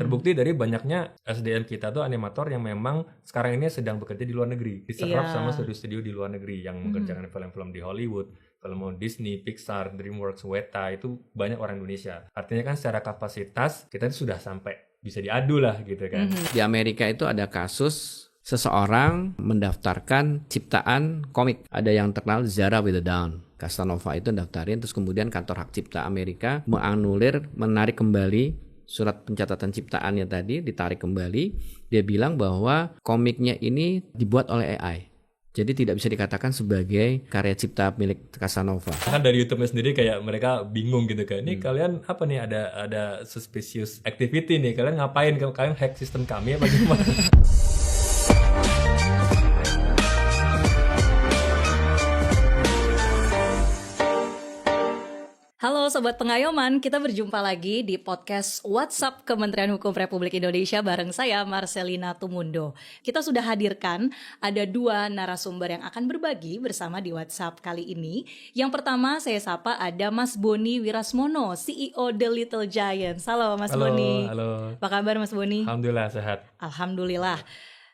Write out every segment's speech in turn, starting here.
Terbukti dari banyaknya SDM kita tuh animator yang memang sekarang ini sedang bekerja di luar negeri, diserap sama studio-studio di luar negeri yang mengerjakan film-film di Hollywood, film Disney, Pixar, DreamWorks, Weta, itu banyak orang Indonesia. Artinya kan secara kapasitas kita sudah sampai bisa diadu lah gitu kan. Di Amerika itu ada kasus seseorang mendaftarkan ciptaan komik. Ada yang terkenal Zara with a Down. Casanova itu daftarin, terus kemudian kantor hak cipta Amerika menganulir, menarik kembali surat pencatatan ciptaannya tadi, ditarik kembali. Dia bilang bahwa komiknya ini dibuat oleh AI. Jadi tidak bisa dikatakan sebagai karya cipta milik Casanova. Kan dari YouTube-nya sendiri kayak mereka bingung gitu kan. Ini kalian apa nih, ada suspicious activity nih. Kalian ngapain? Kalian hack sistem kami apa gimana? Halo Sobat Pengayoman, kita berjumpa lagi di podcast WhatsApp Kementerian Hukum Republik Indonesia bareng saya Marcelina Tumundo. Kita sudah hadirkan ada 2 narasumber yang akan berbagi bersama di WhatsApp kali ini. Yang pertama saya sapa ada Mas Boni Wirasmono, CEO The Little Giants. Halo Mas Boni. Halo. Apa kabar Mas Boni? Alhamdulillah sehat. Alhamdulillah.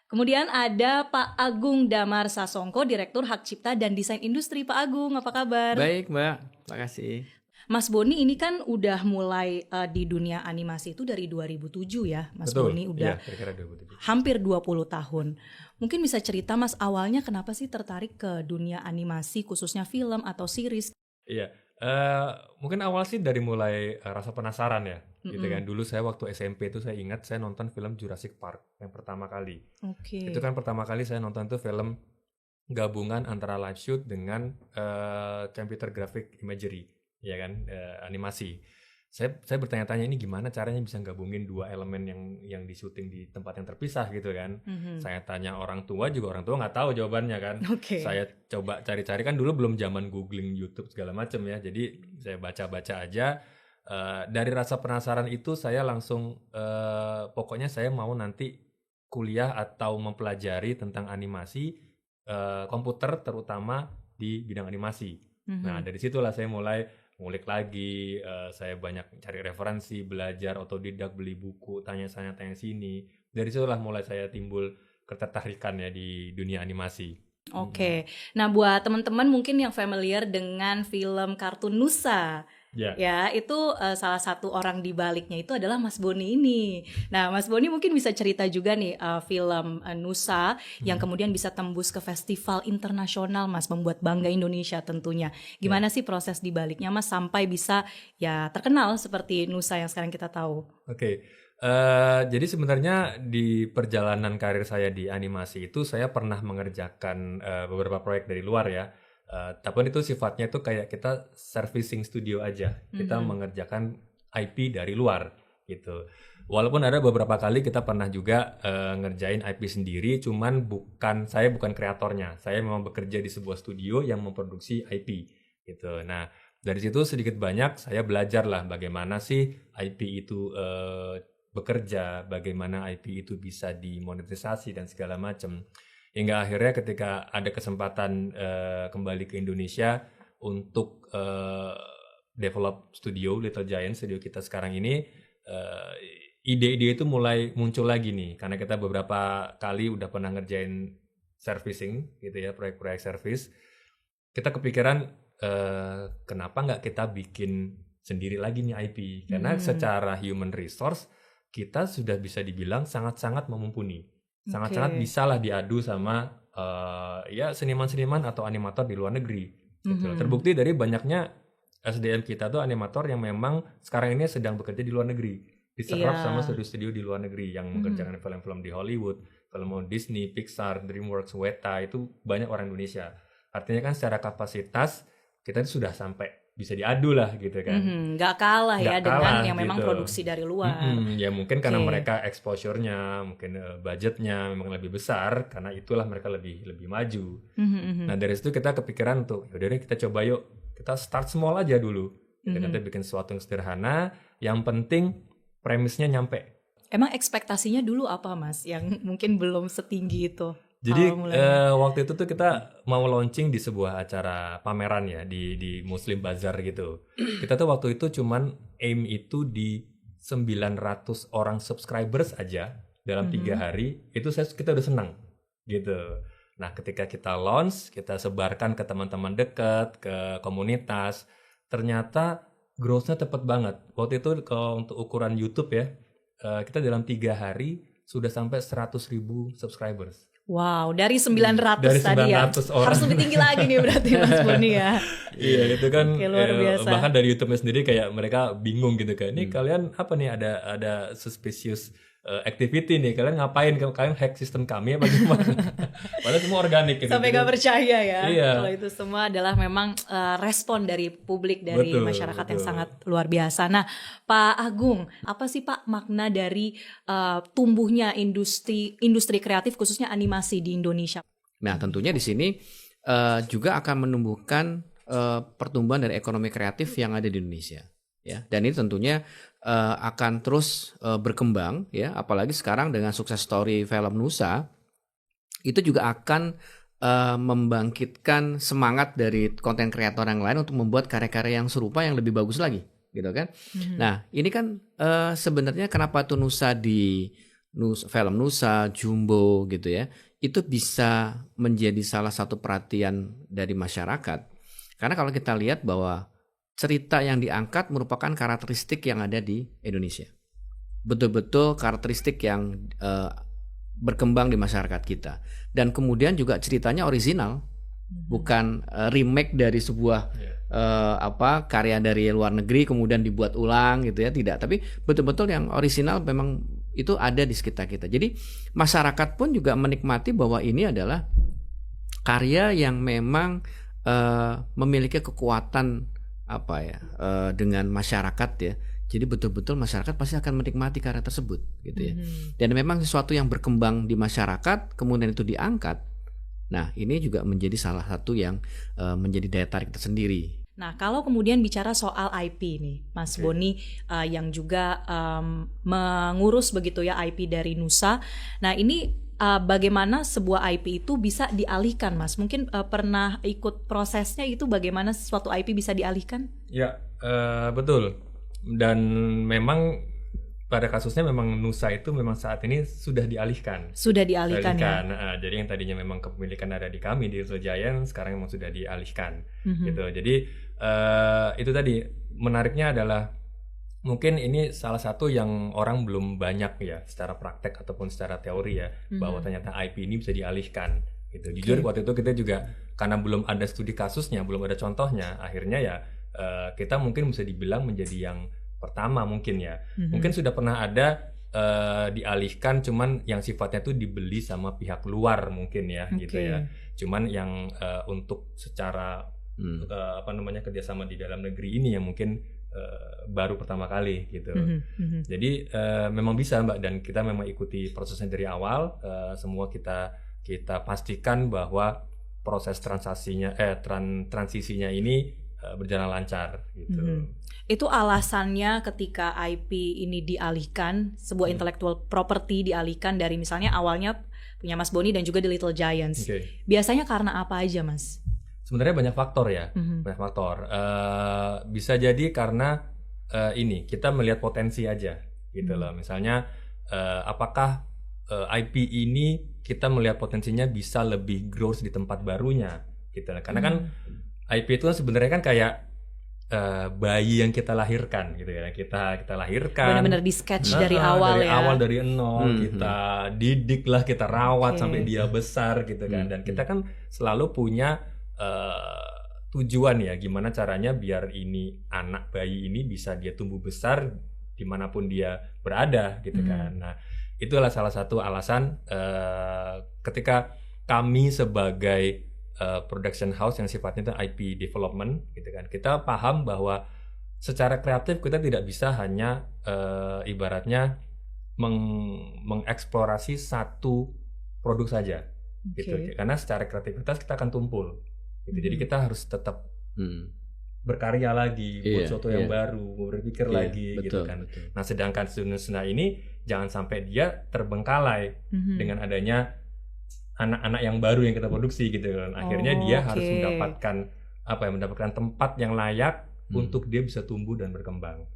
Kemudian ada Pak Agung Damar Sasongko, Direktur Hak Cipta dan Desain Industri. Pak Agung, apa kabar? Baik Mbak, terima kasih. Mas Boni ini kan udah mulai di dunia animasi itu dari 2007 ya, Mas Betul. Boni udah kira-kira 2007. hampir 20 tahun. Mungkin bisa cerita Mas awalnya kenapa sih tertarik ke dunia animasi khususnya film atau series? Iya, mungkin awal sih dari mulai rasa penasaran ya, gitu kan. Dulu saya waktu SMP itu saya ingat saya nonton film Jurassic Park yang pertama kali. Oke. Itu kan pertama kali saya nonton tuh film gabungan antara live shoot dengan computer graphic imagery. Ya kan, animasi. Saya bertanya-tanya ini gimana caranya bisa gabungin 2 elemen yang di syuting di tempat yang terpisah gitu kan. Saya tanya orang tua juga, orang tua nggak tahu jawabannya kan. Oke. Saya coba cari-cari, kan dulu belum zaman googling YouTube segala macam ya. Jadi saya baca-baca aja. Dari rasa penasaran itu saya langsung pokoknya saya mau nanti kuliah atau mempelajari tentang animasi komputer, terutama di bidang animasi. Nah dari situlah saya mulai ngulik lagi, saya banyak cari referensi, belajar otodidak, beli buku, tanya-tanya sini. Dari situlah mulai saya timbul ketertarikan ya di dunia animasi. Oke. Nah, buat teman-teman mungkin yang familiar dengan film kartun Nusa, ya itu salah satu orang di baliknya itu adalah Mas Boni ini. Nah, Mas Boni mungkin bisa cerita juga nih film Nusa yang kemudian bisa tembus ke festival internasional, Mas, membuat bangga Indonesia tentunya. Gimana sih proses di baliknya, Mas, sampai bisa ya terkenal seperti Nusa yang sekarang kita tahu? Oke. Jadi sebenarnya di perjalanan karir saya di animasi itu saya pernah mengerjakan beberapa proyek dari luar ya. Tapi itu sifatnya itu kayak kita servicing studio aja. Kita mengerjakan IP dari luar gitu. Walaupun ada beberapa kali kita pernah juga ngerjain IP sendiri, cuman saya bukan kreatornya. Saya memang bekerja di sebuah studio yang memproduksi IP gitu. Nah, dari situ sedikit banyak saya belajar lah bagaimana sih IP itu bekerja, bagaimana IP itu bisa dimonetisasi dan segala macam. Hingga akhirnya ketika ada kesempatan kembali ke Indonesia untuk develop studio Little Giant, studio kita sekarang ini, ide-ide itu mulai muncul lagi nih, karena kita beberapa kali udah pernah ngerjain servicing gitu ya, proyek-proyek service. Kita kepikiran kenapa nggak kita bikin sendiri lagi nih IP, karena secara human resource kita sudah bisa dibilang sangat-sangat mumpuni. Sangat-sangat bisalah diadu sama ya seniman-seniman atau animator di luar negeri. Gitu. Terbukti dari banyaknya SDM kita tuh animator yang memang sekarang ini sedang bekerja di luar negeri. Diserap sama studio-studio di luar negeri yang mengerjakan film-film di Hollywood, film Disney, Pixar, DreamWorks, Weta, itu banyak orang Indonesia. Artinya kan secara kapasitas kita sudah sampai bisa diadu lah gitu kan. Nggak kalah ya dengan yang memang gitu. Produksi dari luar. Ya mungkin karena mereka exposure-nya, mungkin budgetnya memang lebih besar, karena itulah mereka lebih maju. Nah dari situ kita kepikiran tuh, yaudah deh kita coba yuk, kita start small aja dulu. Kita bikin sesuatu yang sederhana, yang penting premisnya nyampe. Emang ekspektasinya dulu apa, Mas, yang mungkin belum setinggi itu? Jadi waktu itu tuh kita mau launching di sebuah acara pameran ya di Muslim Bazaar gitu. Kita tuh waktu itu cuman aim itu di 900 orang subscribers aja dalam 3 hari, itu kita udah senang gitu. Nah, ketika kita launch, kita sebarkan ke teman-teman dekat, ke komunitas, ternyata growth-nya cepat banget. Waktu itu kalau untuk ukuran YouTube ya, kita dalam 3 hari sudah sampai 100.000 subscribers. Wow, dari 900 dari tadi ya. 900 orang. Harus lebih tinggi lagi nih berarti Mas Boni ya. Iya, itu kan luar biasa. Bahkan dari YouTube-nya sendiri kayak mereka bingung gitu kan. Ini kalian apa nih, ada suspicious activity nih, kalian ngapain, kalian hack sistem kami apa gimana? Padahal semua organik gitu. Sampai gak percaya ya. Iya. Kalau itu semua adalah memang respon dari publik, dari masyarakat yang sangat luar biasa. Nah, Pak Agung, apa sih Pak makna dari tumbuhnya industri kreatif khususnya animasi di Indonesia? Nah, tentunya di sini juga akan menumbuhkan pertumbuhan dari ekonomi kreatif yang ada di Indonesia. Ya, dan ini tentunya akan terus berkembang ya, apalagi sekarang dengan sukses story film Nusa itu juga akan membangkitkan semangat dari konten kreator yang lain untuk membuat karya-karya yang serupa yang lebih bagus lagi gitu kan. Nah, ini kan sebenarnya kenapa tuh Nusa film Nusa, Jumbo gitu ya, itu bisa menjadi salah satu perhatian dari masyarakat. Karena kalau kita lihat bahwa cerita yang diangkat merupakan karakteristik yang ada di Indonesia. Betul-betul karakteristik yang berkembang di masyarakat kita. Dan kemudian juga ceritanya original, bukan remake dari sebuah karya dari luar negeri kemudian dibuat ulang gitu ya, tidak. Tapi betul-betul yang original memang itu ada di sekitar kita. Jadi masyarakat pun juga menikmati bahwa ini adalah karya yang memang memiliki kekuatan dengan masyarakat ya. Jadi betul-betul masyarakat pasti akan menikmati karya tersebut gitu ya. Dan memang sesuatu yang berkembang di masyarakat kemudian itu diangkat. Nah, ini juga menjadi salah satu yang menjadi daya tarik tersendiri. Nah, kalau kemudian bicara soal IP nih, Mas Boni yang juga mengurus begitu ya IP dari Nusa. Nah, ini bagaimana sebuah IP itu bisa dialihkan, Mas? Mungkin pernah ikut prosesnya itu, bagaimana suatu IP bisa dialihkan? Ya, betul. Dan memang pada kasusnya memang Nusa itu memang saat ini sudah dialihkan. Sudah dialihkan ya? Nah, jadi yang tadinya memang kepemilikan ada di kami, di Little Giant, sekarang memang sudah dialihkan. Gitu. Jadi itu tadi, menariknya adalah mungkin ini salah satu yang orang belum banyak ya secara praktek ataupun secara teori ya, bahwa ternyata IP ini bisa dialihkan gitu. Jujur waktu itu kita juga karena belum ada studi kasusnya, belum ada contohnya, akhirnya ya kita mungkin bisa dibilang menjadi yang pertama mungkin ya. Mungkin sudah pernah ada dialihkan, cuman yang sifatnya tuh dibeli sama pihak luar mungkin ya gitu ya. Cuman yang untuk secara kerjasama di dalam negeri ini yang mungkin baru pertama kali gitu. Jadi memang bisa Mbak, dan kita memang ikuti prosesnya dari awal. Semua kita pastikan bahwa proses transisinya ini berjalan lancar gitu. Itu alasannya ketika IP ini dialihkan, sebuah intellectual property dialihkan dari misalnya awalnya punya Mas Boni dan juga The Little Giants. Biasanya karena apa aja, Mas? Sebenarnya banyak faktor ya, banyak faktor. Bisa jadi karena kita melihat potensi aja, gitu loh. Misalnya, apakah IP ini kita melihat potensinya bisa lebih growth di tempat barunya, gitu. Karena kan IP itu sebenarnya kan kayak bayi yang kita lahirkan, gitu ya. Kita lahirkan. Benar-benar di sketch dari awal dari ya. Awal dari nol, kita didik lah, kita rawat sampai dia besar, gitu kan. Dan kita kan selalu punya tujuan ya, gimana caranya biar ini anak bayi ini bisa dia tumbuh besar dimanapun dia berada gitu kan. Nah, itulah salah satu alasan ketika kami sebagai production house yang sifatnya itu IP development gitu kan, kita paham bahwa secara kreatif kita tidak bisa hanya ibaratnya mengeksplorasi satu produk saja gitu, karena secara kreativitas kita akan tumpul. Gitu. Jadi kita harus tetap berkarya lagi, buat sesuatu yang baru, berpikir lagi, gitu kan. Betul. Nah, sedangkan Nusa ini jangan sampai dia terbengkalai dengan adanya anak-anak yang baru yang kita produksi, gitu kan. Akhirnya dia harus mendapatkan tempat yang layak untuk dia bisa tumbuh dan berkembang.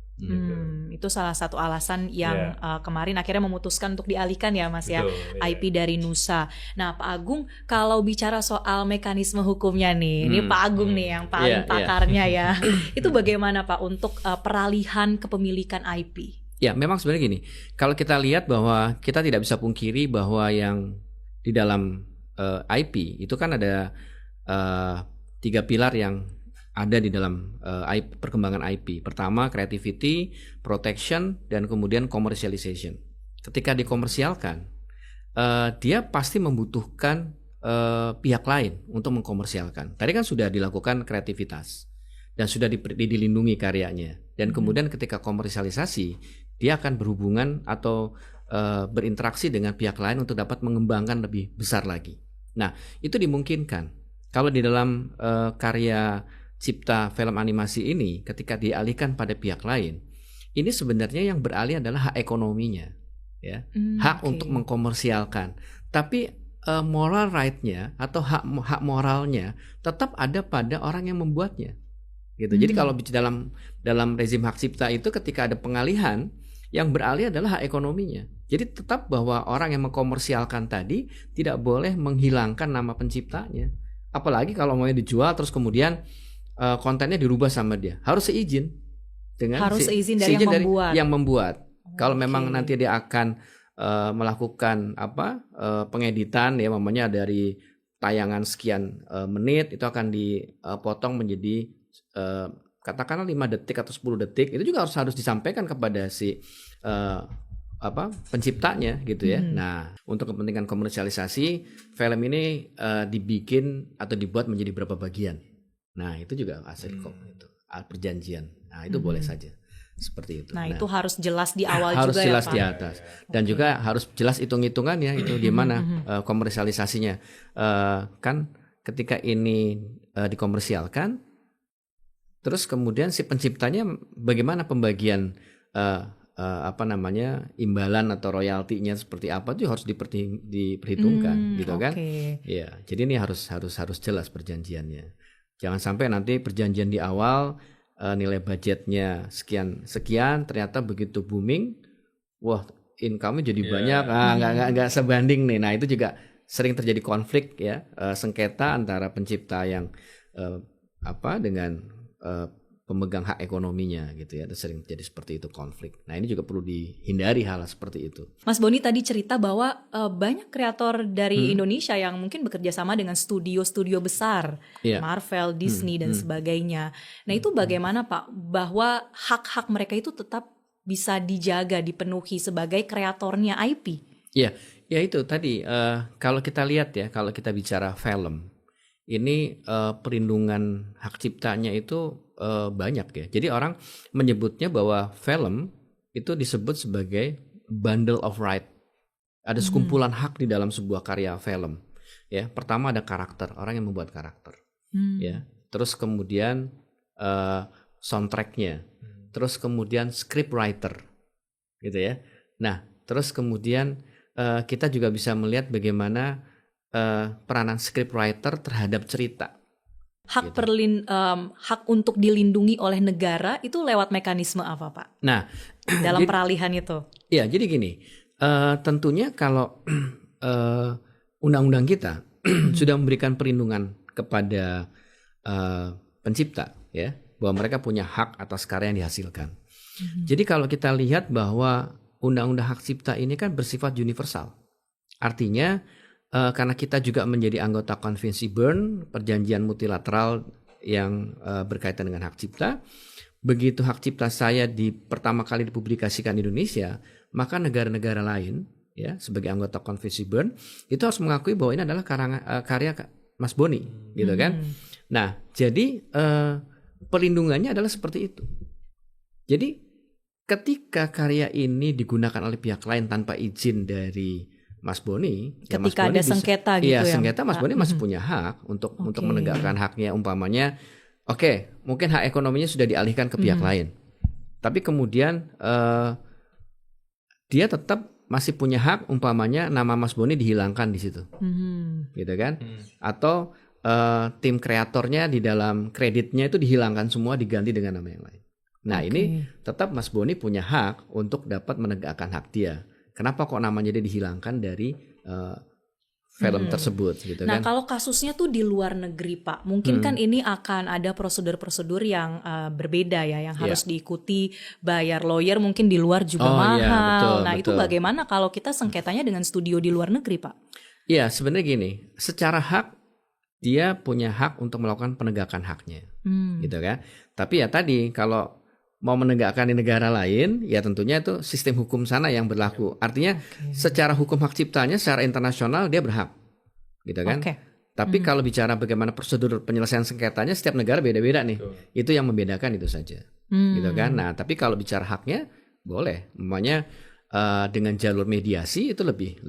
Itu salah satu alasan yang kemarin akhirnya memutuskan untuk dialihkan ya Mas ya, IP dari Nusa. Nah Pak Agung, kalau bicara soal mekanisme hukumnya nih, ini Pak Agung nih yang paling pakarnya ya, itu bagaimana Pak untuk peralihan kepemilikan IP? Ya memang sebenarnya gini, kalau kita lihat bahwa kita tidak bisa pungkiri bahwa yang di dalam IP itu kan ada 3 pilar yang ada di dalam perkembangan IP. Pertama, creativity, protection, dan kemudian commercialization. Ketika dikomersialkan, dia pasti membutuhkan pihak lain untuk mengkomersialkan. Tadi kan sudah dilakukan kreativitas dan sudah dilindungi karyanya. Dan kemudian ketika komersialisasi, dia akan berhubungan atau berinteraksi dengan pihak lain untuk dapat mengembangkan lebih besar lagi. Nah, itu dimungkinkan. Kalau di dalam karya cipta film animasi ini ketika dialihkan pada pihak lain, ini sebenarnya yang beralih adalah hak ekonominya, ya, hak untuk mengkomersialkan. Tapi moral right-nya atau hak moralnya tetap ada pada orang yang membuatnya, gitu. Jadi kalau dalam rezim hak cipta itu ketika ada pengalihan, yang beralih adalah hak ekonominya. Jadi tetap bahwa orang yang mengkomersialkan tadi tidak boleh menghilangkan nama penciptanya. Apalagi kalau mau dijual terus kemudian kontennya dirubah sama dia, harus seizin dengan seizin dari yang membuat. Kalau memang nanti dia akan melakukan pengeditan ya, mamanya dari tayangan sekian menit itu akan dipotong menjadi katakanlah 5 detik atau 10 detik, itu juga harus disampaikan kepada si penciptanya gitu ya. Nah, untuk kepentingan komersialisasi film ini dibikin atau dibuat menjadi berapa bagian. Nah, itu juga hasil itu perjanjian. Nah, itu boleh saja seperti itu. Nah, itu harus jelas di awal harus juga jelas ya Pak. Di atas. Dan juga harus jelas hitung-hitungannya itu gimana komersialisasinya. Kan ketika ini dikomersialkan, terus kemudian si penciptanya bagaimana pembagian imbalan atau royaltinya seperti apa itu harus diperhitungkan gitu kan. Ya, jadi ini harus jelas perjanjiannya. Jangan sampai nanti perjanjian di awal nilai budgetnya sekian ternyata begitu booming, wah income-nya jadi banyak, nggak sebanding nih. Nah itu juga sering terjadi konflik ya, sengketa antara pencipta yang dengan pemegang hak ekonominya gitu ya, sering terjadi seperti itu konflik. Nah ini juga perlu dihindari hal seperti itu. Mas Boni tadi cerita bahwa banyak kreator dari Indonesia yang mungkin bekerja sama dengan studio-studio besar, Marvel, Disney dan sebagainya. Nah itu bagaimana Pak, bahwa hak-hak mereka itu tetap bisa dijaga, dipenuhi sebagai kreatornya IP? Ya itu tadi kalau kita lihat ya, kalau kita bicara film, ini perlindungan hak ciptanya itu banyak ya. Jadi orang menyebutnya bahwa film itu disebut sebagai bundle of right. Ada sekumpulan hak di dalam sebuah karya film. Ya, pertama ada karakter, orang yang membuat karakter. Ya, terus kemudian soundtracknya, terus kemudian script writer, gitu ya. Nah, terus kemudian kita juga bisa melihat bagaimana peranan script writer terhadap cerita. Hak hak untuk dilindungi oleh negara itu lewat mekanisme apa Pak? Nah, dalam peralihan itu. Ya, jadi gini, tentunya kalau undang-undang kita sudah memberikan perlindungan kepada pencipta, ya, bahwa mereka punya hak atas karya yang dihasilkan. Jadi kalau kita lihat bahwa undang-undang hak cipta ini kan bersifat universal, artinya karena kita juga menjadi anggota konvensi Bern, perjanjian multilateral yang berkaitan dengan hak cipta. Begitu hak cipta saya pertama kali dipublikasikan di Indonesia, maka negara-negara lain ya sebagai anggota konvensi Bern itu harus mengakui bahwa ini adalah karya Mas Boni, gitu kan? Nah, jadi perlindungannya adalah seperti itu. Jadi ketika karya ini digunakan oleh pihak lain tanpa izin dari Mas Boni, ketika ada sengketa gitu ya. Iya, sengketa Mas Boni masih punya hak untuk menegakkan haknya, umpamanya mungkin hak ekonominya sudah dialihkan ke pihak lain. Tapi kemudian dia tetap masih punya hak, umpamanya nama Mas Boni dihilangkan di situ. Gitu kan? Atau tim kreatornya di dalam kreditnya itu dihilangkan semua, diganti dengan nama yang lain. Nah ini tetap Mas Boni punya hak untuk dapat menegakkan hak dia. Kenapa kok namanya dia dihilangkan dari film tersebut gitu Nah, kan? kalau kasusnya tuh di luar negeri, Pak, mungkin kan ini akan ada prosedur-prosedur yang berbeda ya, yang harus diikuti, bayar lawyer mungkin di luar juga mahal. Iya, betul, Nah, betul. itu bagaimana kalau kita sengketanya dengan studio di luar negeri, Pak? Iya, sebenarnya gini, secara hak dia punya hak untuk melakukan penegakan haknya, gitu kan? Tapi ya tadi kalau mau menegakkan di negara lain, ya tentunya itu sistem hukum sana yang berlaku. Artinya secara hukum hak ciptanya, secara internasional dia berhak, gitu kan? Tapi kalau bicara bagaimana prosedur penyelesaian sengketanya, setiap negara beda-beda nih. Itu yang membedakan itu saja, gitu kan? Nah, tapi kalau bicara haknya, boleh. Umpamanya dengan jalur mediasi itu lebih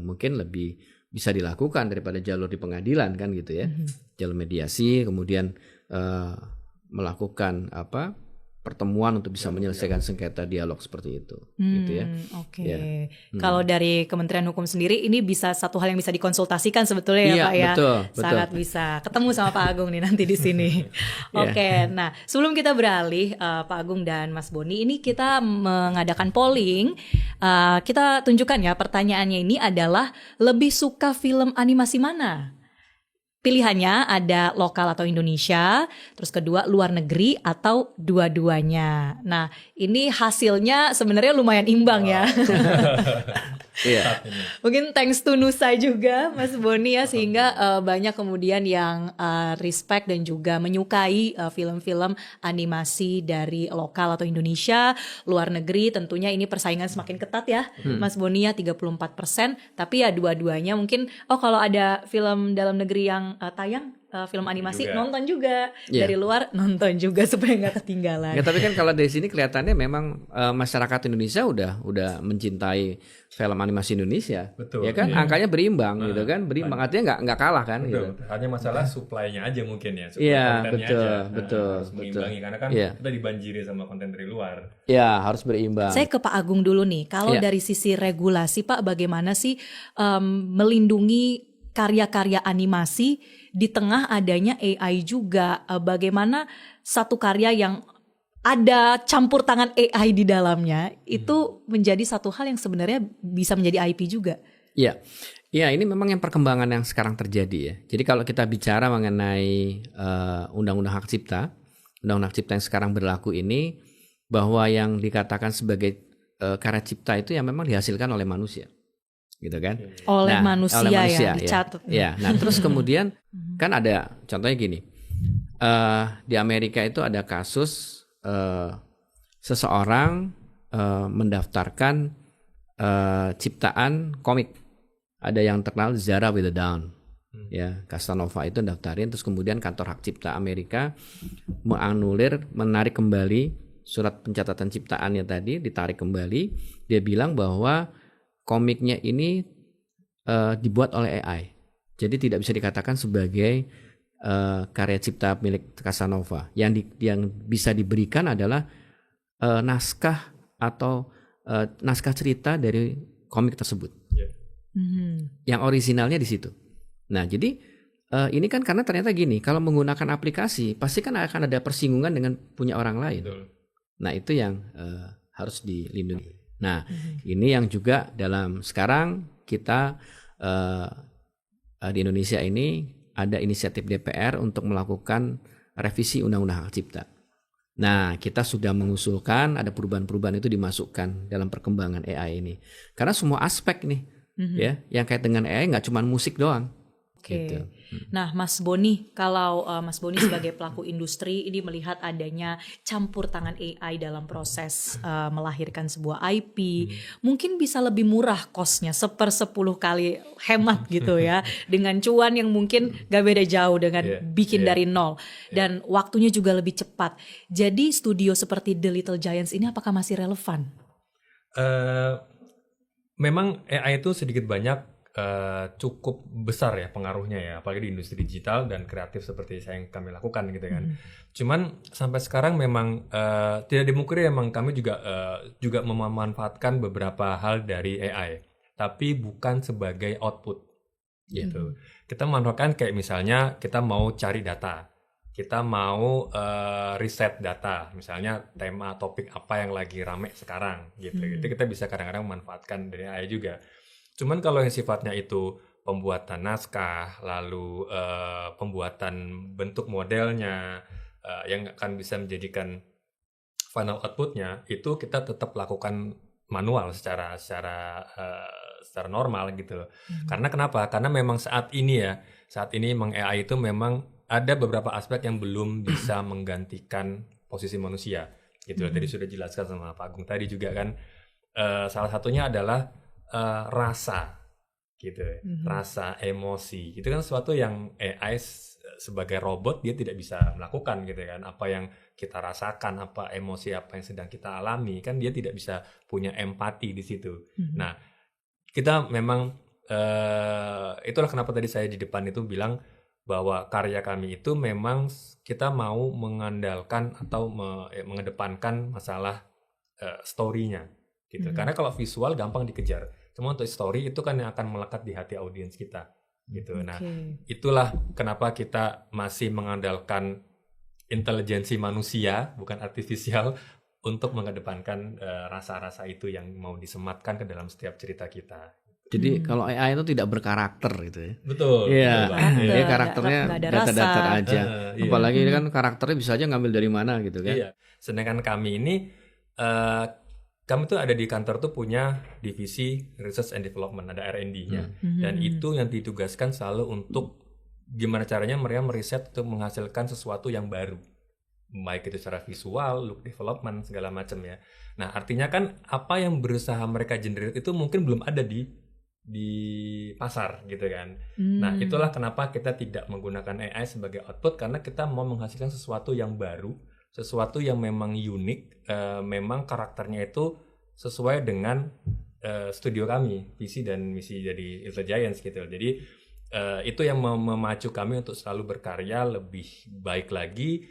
mungkin lebih bisa dilakukan daripada jalur di pengadilan kan gitu ya. Jalur mediasi, kemudian melakukan pertemuan untuk bisa menyelesaikan sengketa dialog seperti itu, gitu ya. Oke. Kalau dari Kementerian Hukum sendiri ini bisa satu hal yang bisa dikonsultasikan sebetulnya ya, Pak ya. Betul. Sangat bisa. Ketemu sama Pak Agung nih nanti di sini. Oke. Nah, sebelum kita beralih Pak Agung dan Mas Boni, ini kita mengadakan polling. Kita tunjukkan ya, pertanyaannya ini adalah lebih suka film animasi mana? Pilihannya ada lokal atau Indonesia, terus kedua luar negeri atau dua-duanya. Nah, ini hasilnya sebenarnya lumayan imbang ya. Iya. Mungkin thanks to Nusa juga Mas Boni ya, sehingga banyak kemudian yang respect dan juga menyukai film-film animasi dari lokal atau Indonesia. Luar negeri tentunya ini persaingan semakin ketat ya. Mas Boni ya 34%, tapi ya dua-duanya mungkin kalau ada film dalam negeri yang tayang film animasi juga. Nonton juga dari luar nonton juga supaya nggak ketinggalan. Ya, tapi kan kalau dari sini kelihatannya memang masyarakat Indonesia udah mencintai film animasi Indonesia. Betul. Ya kan angkanya berimbang gitu kan, berimbang artinya nggak kalah kan. Betul. Gitu. Hanya masalah supply-nya aja mungkin ya. Iya betul. Harus mengimbangi karena kan kita dibanjiri sama konten dari luar. Ya harus berimbang. Saya ke Pak Agung dulu nih. Kalau dari sisi regulasi Pak, bagaimana sih melindungi karya-karya animasi di tengah adanya AI juga? Bagaimana satu karya yang ada campur tangan AI di dalamnya itu menjadi satu hal yang sebenarnya bisa menjadi IP juga? Iya, ini memang yang perkembangan yang sekarang terjadi ya. Jadi kalau kita bicara mengenai undang-undang hak cipta yang sekarang berlaku ini, bahwa yang dikatakan sebagai karya cipta itu yang memang dihasilkan oleh manusia. Gitu kan? Oleh manusia ya, dicatat. Ya. Nah, terus kemudian kan ada contohnya gini. Di Amerika itu ada kasus seseorang mendaftarkan ciptaan komik. Ada yang terkenal Zara with a Down. Ya, Casanova itu daftarin, terus kemudian kantor hak cipta Amerika menarik kembali surat pencatatan ciptaannya tadi, ditarik kembali. Dia bilang bahwa komiknya ini dibuat oleh AI, jadi tidak bisa dikatakan sebagai karya cipta milik Casanova. Yang bisa diberikan adalah naskah atau naskah cerita dari komik tersebut, yang originalnya di situ. Nah, jadi ini kan karena ternyata gini, kalau menggunakan aplikasi pasti kan akan ada persinggungan dengan punya orang lain. Betul. Nah, itu yang harus dilindungi. Nah, ini yang juga dalam sekarang kita di Indonesia ini ada inisiatif DPR untuk melakukan revisi Undang-Undang Hak Cipta. Nah, kita sudah mengusulkan ada perubahan-perubahan itu dimasukkan dalam perkembangan AI ini. Karena semua aspek nih, ya, yang kait dengan AI nggak cuma musik doang. Gitu. Nah, Mas Boni, kalau Mas Boni sebagai pelaku industri ini melihat adanya campur tangan AI dalam proses melahirkan sebuah IP, mungkin bisa lebih murah kosnya 1/10 kali hemat gitu ya, dengan cuan yang mungkin gak beda jauh dengan bikin dari nol, dan waktunya juga lebih cepat. Jadi studio seperti The Little Giants ini apakah masih relevan? Memang AI itu sedikit banyak cukup besar ya pengaruhnya ya, apalagi di industri digital dan kreatif seperti yang kami lakukan gitu kan. Cuman sampai sekarang memang tidak dimungkiri, memang kami juga memanfaatkan beberapa hal dari AI, tapi bukan sebagai output gitu. Kita memanfaatkan kayak misalnya kita mau cari data, kita mau riset data, misalnya tema topik apa yang lagi rame sekarang gitu. Itu kita bisa kadang-kadang memanfaatkan dari AI juga. Cuman kalau yang sifatnya itu pembuatan naskah, lalu pembuatan bentuk modelnya yang akan bisa menjadikan final outputnya, itu kita tetap lakukan manual secara normal gitu loh. Karena kenapa? Karena memang saat ini memang AI itu memang ada beberapa aspek yang belum bisa menggantikan posisi manusia gitu loh. Tadi sudah dijelaskan sama Pak Agung tadi juga kan, salah satunya adalah rasa gitu, rasa, emosi. Itu kan sesuatu yang AI sebagai robot dia tidak bisa melakukan gitu kan. Apa yang kita rasakan, apa emosi apa yang sedang kita alami, kan dia tidak bisa punya empati di situ. Nah, kita memang itulah kenapa tadi saya di depan itu bilang bahwa karya kami itu memang kita mau mengandalkan atau mengedepankan masalah story-nya gitu. Karena kalau visual gampang dikejar. Cuma untuk story itu kan yang akan melekat di hati audiens kita gitu. Nah, itulah kenapa kita masih mengandalkan intelijensi manusia bukan artifisial untuk mengedepankan rasa-rasa itu yang mau disematkan ke dalam setiap cerita kita. Jadi kalau AI itu tidak berkarakter gitu ya. Betul. Iya, Dia karakternya data-data aja. Apalagi ini kan karakternya bisa aja ngambil dari mana gitu kan. Iya. Sedangkan kami ini kami tuh ada di kantor tuh punya divisi Research and Development, ada R&D-nya. Dan itu yang ditugaskan selalu untuk gimana caranya mereka meriset untuk menghasilkan sesuatu yang baru. Baik itu secara visual, look development, segala macam ya. Nah, artinya kan apa yang berusaha mereka generate itu mungkin belum ada di pasar gitu kan. Nah, itulah kenapa kita tidak menggunakan AI sebagai output, karena kita mau menghasilkan sesuatu yang baru, sesuatu yang memang unik, memang karakternya itu sesuai dengan studio kami, visi dan misi dari Intelligence gitu. Jadi itu yang memacu kami untuk selalu berkarya lebih baik lagi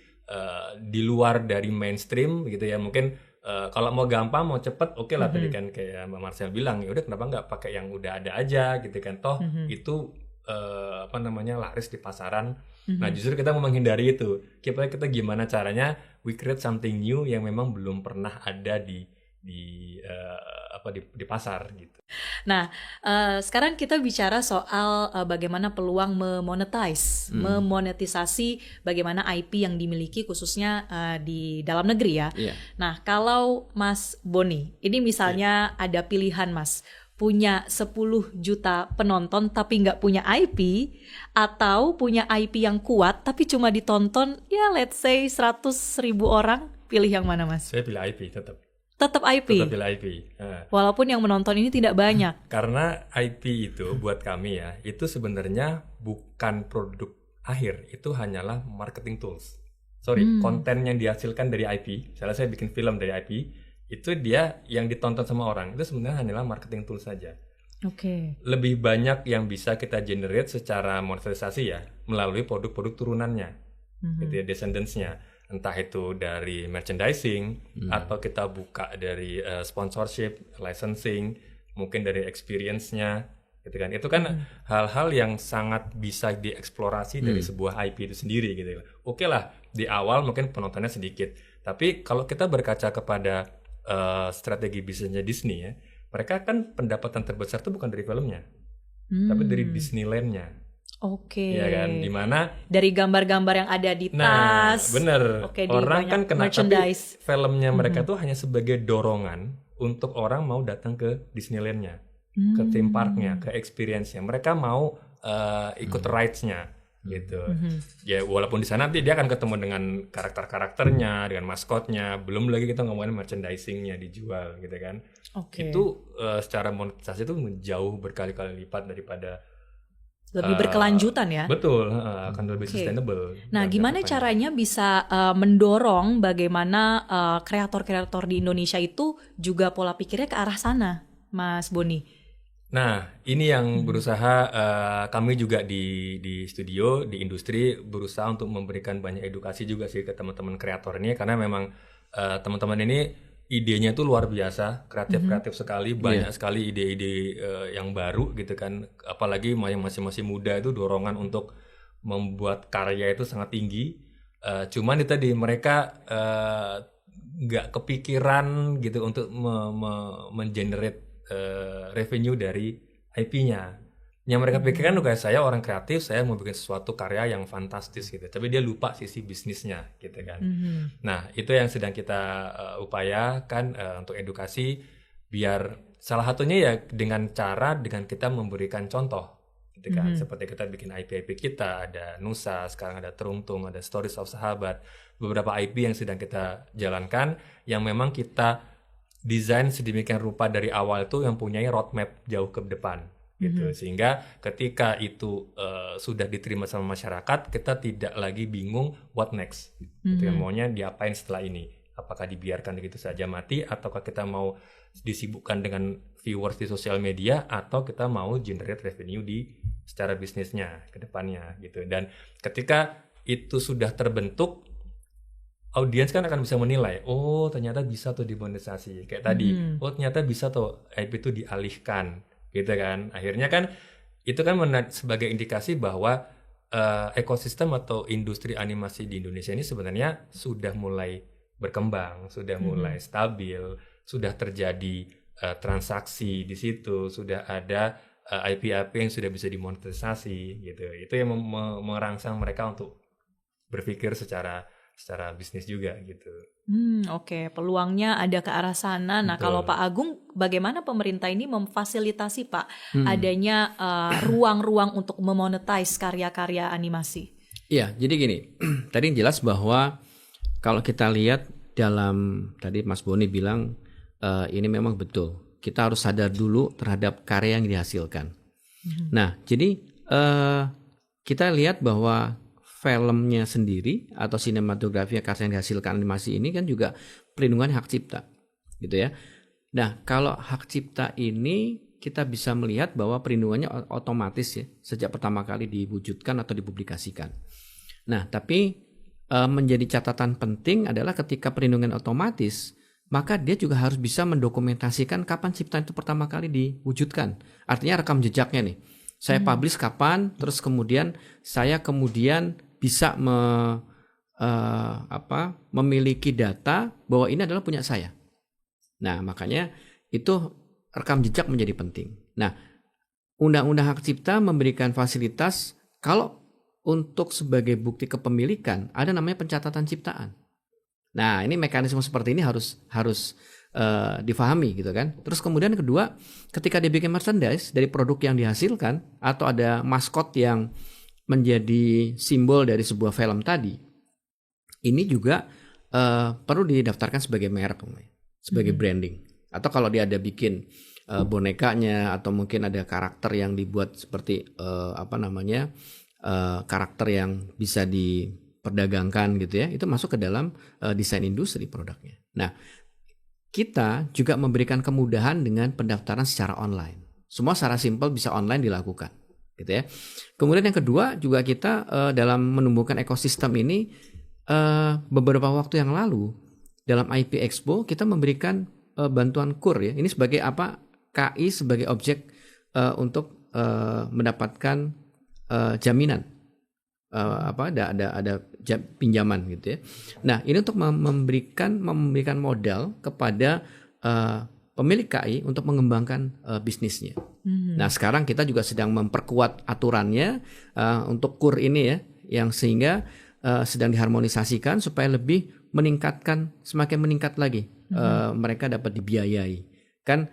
di luar dari mainstream gitu ya. Mungkin kalau mau gampang, mau cepet, oke lah tadi kan kayak Mbak Marcel bilang, ya udah kenapa nggak pakai yang udah ada aja gitu kan, toh itu laris di pasaran. Nah, justru kita mau menghindari itu. Kita gimana caranya we create something new yang memang belum pernah ada di pasar gitu. Nah, sekarang kita bicara soal bagaimana peluang memonetisasi bagaimana IP yang dimiliki khususnya di dalam negeri ya. Nah, kalau Mas Boni, ini misalnya ada pilihan Mas, punya 10 juta penonton tapi nggak punya IP, atau punya IP yang kuat tapi cuma ditonton ya let's say 100.000 orang, pilih yang mana Mas? Saya pilih IP tetap. Tetap IP? Tetap pilih IP. Walaupun yang menonton ini tidak banyak. Karena IP itu buat kami ya, itu sebenarnya bukan produk akhir, itu hanyalah marketing tools. Konten yang dihasilkan dari IP, misalnya saya bikin film dari IP, itu dia yang ditonton sama orang, itu sebenarnya hanyalah marketing tools saja. Lebih banyak yang bisa kita generate secara monetisasi ya, melalui produk-produk turunannya, gitu ya, descendants-nya. Entah itu dari merchandising, atau kita buka dari sponsorship, licensing, mungkin dari experience-nya, gitu kan. Itu kan hal-hal yang sangat bisa dieksplorasi dari sebuah IP itu sendiri, gitu. Oke lah, di awal mungkin penontonnya sedikit, tapi kalau kita berkaca kepada strategi bisnisnya Disney ya, mereka kan pendapatan terbesar itu bukan dari filmnya, tapi dari Disneyland-nya. Ya kan, dimana dari gambar-gambar yang ada di tas. Bener. Orang kan kena, tapi filmnya mereka tuh hanya sebagai dorongan untuk orang mau datang ke Disneyland-nya, ke theme park-nya, ke experience-nya. Mereka mau ikut rides-nya gitu. Ya walaupun di sana nanti dia akan ketemu dengan karakter-karakternya, dengan maskotnya, belum lagi kita ngomongin merchandising-nya dijual gitu kan. Itu secara monetisasi itu jauh berkali-kali lipat daripada lebih berkelanjutan ya. Betul, akan lebih sustainable. Nah, gimana caranya bisa mendorong bagaimana kreator-kreator di Indonesia itu juga pola pikirnya ke arah sana, Mas Boni? Nah, ini yang berusaha kami juga di studio, di industri, berusaha untuk memberikan banyak edukasi juga sih ke teman-teman kreator ini, karena memang teman-teman ini idenya tuh luar biasa, kreatif sekali, banyak sekali ide-ide yang baru gitu kan. Apalagi yang masih muda itu dorongan untuk membuat karya itu sangat tinggi. Cuman itu tadi mereka nggak kepikiran gitu untuk mengenerate revenue dari IP-nya. Yang mereka pikirkan kayak saya orang kreatif, saya mau bikin sesuatu karya yang fantastis gitu. Tapi dia lupa sisi bisnisnya gitu kan. Nah, itu yang sedang kita upayakan untuk edukasi, biar salah satunya ya dengan kita memberikan contoh gitu kan. Seperti kita bikin IP kita, ada Nusa, sekarang ada Teruntung, ada Stories of Sahabat, beberapa IP yang sedang kita jalankan yang memang kita desain sedemikian rupa dari awal itu yang punya roadmap jauh ke depan gitu. Sehingga ketika itu sudah diterima sama masyarakat, kita tidak lagi bingung what next gitu kan, maunya diapain setelah ini, apakah dibiarkan begitu saja mati, ataukah kita mau disibukkan dengan viewers di sosial media, atau kita mau generate revenue di secara bisnisnya ke depannya gitu. Dan ketika itu sudah terbentuk, audiens kan akan bisa menilai, oh ternyata bisa tuh dimonetisasi kayak tadi, oh ternyata bisa tuh IP itu dialihkan gitu kan. Akhirnya kan itu kan sebagai indikasi bahwa ekosistem atau industri animasi di Indonesia ini sebenarnya sudah mulai berkembang, sudah mulai stabil, sudah terjadi transaksi di situ, sudah ada IP-IP yang sudah bisa dimonetisasi gitu. Itu yang merangsang mereka untuk berpikir secara bisnis juga gitu. Oke. Peluangnya ada ke arah sana. Nah, kalau Pak Agung, bagaimana pemerintah ini memfasilitasi Pak adanya ruang-ruang untuk memonetize karya-karya animasi? Iya, jadi gini, tadi jelas bahwa kalau kita lihat dalam, tadi Mas Boni bilang ini memang betul, kita harus sadar dulu terhadap karya yang dihasilkan. Nah, jadi kita lihat bahwa filmnya sendiri atau sinematografi karya yang dihasilkan animasi ini kan juga perlindungan hak cipta gitu ya. Nah, kalau hak cipta ini kita bisa melihat bahwa perlindungannya otomatis ya sejak pertama kali diwujudkan atau dipublikasikan. Nah, tapi menjadi catatan penting adalah ketika perlindungan otomatis, maka dia juga harus bisa mendokumentasikan kapan ciptaan itu pertama kali diwujudkan. Artinya rekam jejaknya nih. Saya publish kapan, terus kemudian saya bisa memiliki data bahwa ini adalah punya saya. Nah, makanya itu rekam jejak menjadi penting. Nah, Undang-Undang Hak Cipta memberikan fasilitas kalau untuk sebagai bukti kepemilikan ada namanya pencatatan ciptaan. Nah, ini mekanisme seperti ini harus difahami gitu kan. Terus kemudian kedua, ketika dia bikin merchandise dari produk yang dihasilkan atau ada maskot yang menjadi simbol dari sebuah film tadi, ini juga perlu didaftarkan sebagai merek, sebagai branding. Atau kalau dia ada bikin bonekanya atau mungkin ada karakter yang dibuat seperti karakter yang bisa diperdagangkan gitu ya, itu masuk ke dalam desain industri produknya. Nah, kita juga memberikan kemudahan dengan pendaftaran secara online. Semua secara simpel bisa online dilakukan gitu ya. Kemudian yang kedua juga kita dalam menumbuhkan ekosistem ini beberapa waktu yang lalu dalam IP Expo kita memberikan bantuan KUR ya. Ini sebagai apa? KI sebagai objek untuk mendapatkan jaminan ada pinjaman gitu ya. Nah, ini untuk memberikan modal kepada pemilik KI untuk mengembangkan bisnisnya. Nah, sekarang kita juga sedang memperkuat aturannya untuk KUR ini ya, yang sehingga sedang diharmonisasikan supaya lebih semakin meningkat lagi mereka dapat dibiayai. Kan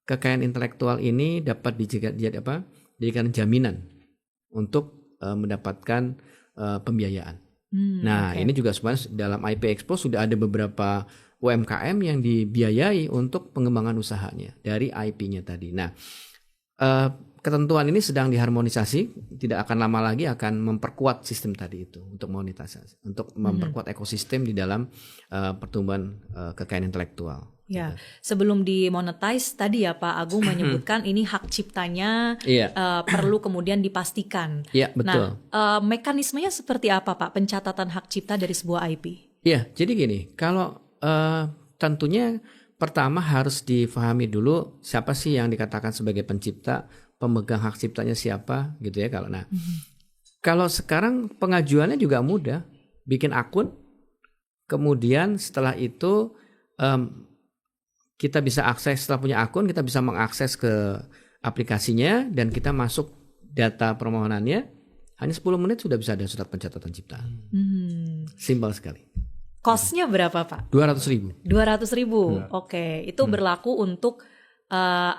kekayaan intelektual ini dapat dijadikan jaminan untuk mendapatkan pembiayaan. Ini juga sebenarnya dalam IP Expo sudah ada beberapa UMKM yang dibiayai untuk pengembangan usahanya dari IP-nya tadi. Nah, ketentuan ini sedang diharmonisasi, tidak akan lama lagi akan memperkuat sistem tadi itu untuk monetisasi, untuk memperkuat ekosistem di dalam pertumbuhan kekayaan intelektual. Ya, sebelum dimonetize tadi ya Pak Agung menyebutkan ini hak ciptanya perlu kemudian dipastikan. Iya, betul. Nah, mekanismenya seperti apa Pak pencatatan hak cipta dari sebuah IP? Iya, jadi gini, kalau tentunya pertama harus difahami dulu siapa sih yang dikatakan sebagai pencipta, pemegang hak ciptanya siapa gitu ya. Kalau sekarang pengajuannya juga mudah, bikin akun, kemudian setelah itu kita bisa akses, setelah punya akun kita bisa mengakses ke aplikasinya dan kita masuk data permohonannya, hanya 10 menit sudah bisa ada surat pencatatan cipta. Simpel sekali. Cost-nya berapa Pak? 200.000. 200.000, oke. Itu berlaku untuk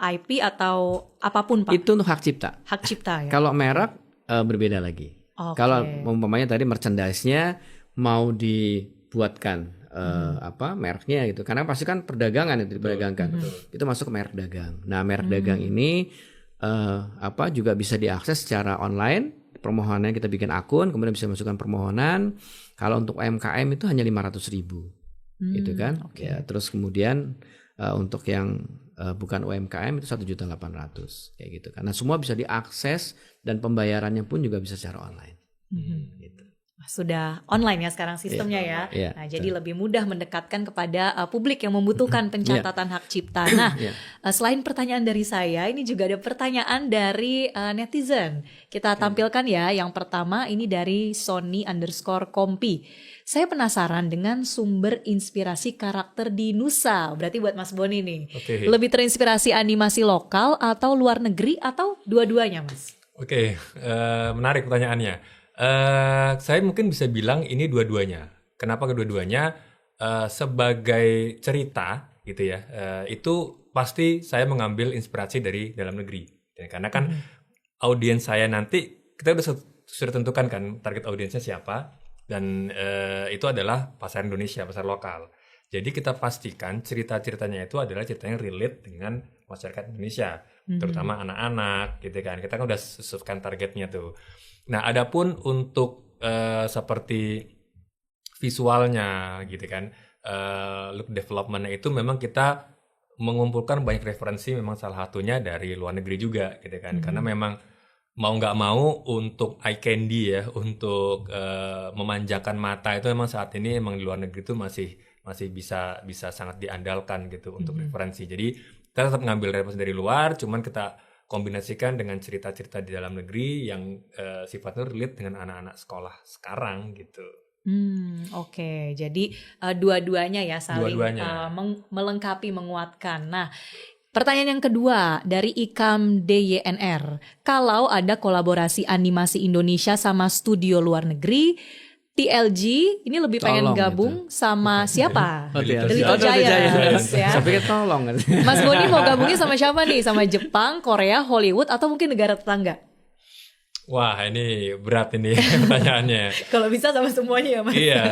IP atau apapun Pak? Itu untuk hak cipta. Hak cipta ya? Kalau merek berbeda lagi. Kalau umpamanya tadi merchandise-nya mau dibuatkan mereknya gitu, karena pasti kan perdagangan itu diperdagangkan, itu masuk ke merek dagang. Nah merek dagang ini juga bisa diakses secara online. Permohonannya kita bikin akun, kemudian bisa masukkan permohonan. Kalau untuk UMKM itu hanya 500.000, gitu kan? Ya, terus kemudian untuk yang bukan UMKM itu 1.800.000 kayak gitu. Karena semua bisa diakses dan pembayarannya pun juga bisa secara online. Gitu. Sudah online ya sekarang sistemnya ya. Nah, jadi lebih mudah mendekatkan kepada publik yang membutuhkan pencatatan hak cipta. Nah, selain pertanyaan dari saya, ini juga ada pertanyaan dari netizen. Kita tampilkan ya. Yang pertama ini dari Sony_Kompi. Saya penasaran dengan sumber inspirasi karakter di Nusa. Berarti buat Mas Boni nih. Lebih terinspirasi animasi lokal atau luar negeri atau dua-duanya, Mas? Menarik pertanyaannya. Saya mungkin bisa bilang ini dua-duanya. Kenapa kedua-duanya? Sebagai cerita gitu ya, itu pasti saya mengambil inspirasi dari dalam negeri. Karena kan audiens saya nanti kita sudah tentukan kan target audiensnya siapa, dan itu adalah pasar Indonesia, pasar lokal. Jadi kita pastikan cerita-ceritanya itu adalah cerita yang relate dengan masyarakat Indonesia, terutama anak-anak gitu kan. Kita kan udah sesuaikan targetnya tuh. Nah, adapun untuk seperti visualnya gitu kan, look development-nya itu memang kita mengumpulkan banyak referensi, memang salah satunya dari luar negeri juga gitu kan. Karena memang mau nggak mau untuk eye candy ya, untuk memanjakan mata itu memang saat ini emang di luar negeri itu masih bisa sangat diandalkan gitu untuk referensi. Jadi kita tetap ngambil referensi dari luar, cuman kita kombinasikan dengan cerita-cerita di dalam negeri yang sifatnya relate dengan anak-anak sekolah sekarang gitu. Jadi dua-duanya ya saling melengkapi, menguatkan. Nah, pertanyaan yang kedua dari Ikam DYNR. Kalau ada kolaborasi animasi Indonesia sama studio luar negeri, TLG ini lebih pengen gabung sama siapa? The Little Giants ya. Saya pikir tolong. Mas Boni mau gabungnya sama siapa nih? Sama Jepang, Korea, Hollywood, atau mungkin negara tetangga? Wah, ini berat ini pertanyaannya. Kalau bisa sama semuanya ya Mas. Iya,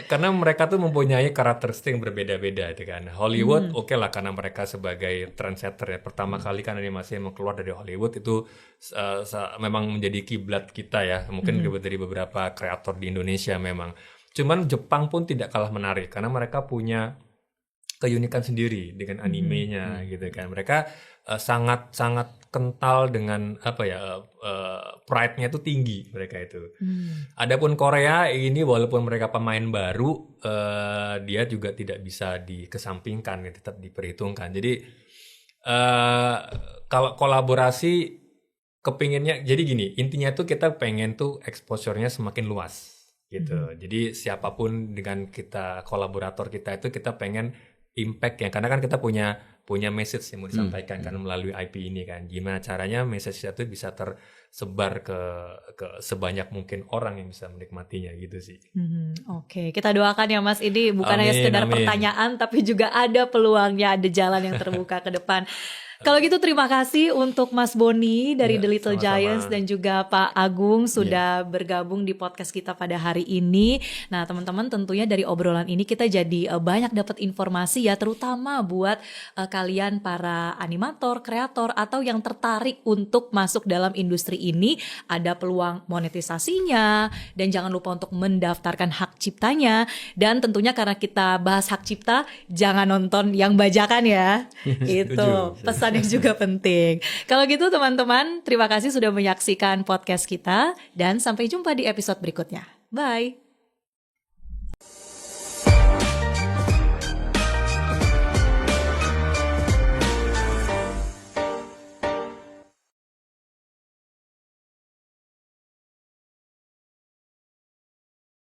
karena mereka tuh mempunyai karakteristik yang berbeda-beda gitu kan. Hollywood oke lah, karena mereka sebagai trendsetter ya. Pertama kali kan animasi yang keluar dari Hollywood itu memang menjadi kiblat kita ya. Mungkin dari beberapa kreator di Indonesia memang. Cuman Jepang pun tidak kalah menarik karena mereka punya keunikan sendiri dengan animenya gitu kan. Mereka sangat kental dengan pride-nya itu tinggi mereka itu. Adapun Korea ini walaupun mereka pemain baru, dia juga tidak bisa dikesampingkan, tetap diperhitungkan. Jadi kalau kolaborasi kepinginnya, jadi gini, intinya tuh kita pengen tuh exposure-nya semakin luas gitu. Jadi siapapun dengan kita, kolaborator kita itu kita pengen impact ya, karena kan kita punya message yang mau disampaikan kan melalui IP ini kan. Gimana caranya message itu bisa tersebar ke sebanyak mungkin orang yang bisa menikmatinya gitu sih. Oke, kita doakan ya Mas, ini bukan hanya sekedar pertanyaan tapi juga ada peluangnya, ada jalan yang terbuka ke depan. Kalau gitu terima kasih untuk Mas Boni dari The Little Giants dan juga Pak Agung sudah bergabung di podcast kita pada hari ini. Nah teman-teman, tentunya dari obrolan ini kita jadi banyak dapat informasi ya, terutama buat kalian para animator, kreator atau yang tertarik untuk masuk dalam industri ini. Ada peluang monetisasinya dan jangan lupa untuk mendaftarkan hak ciptanya. Dan tentunya karena kita bahas hak cipta, jangan nonton yang bajakan ya. Itu pesan yang juga penting. Kalau gitu teman-teman, terima kasih sudah menyaksikan podcast kita dan sampai jumpa di episode berikutnya. Bye.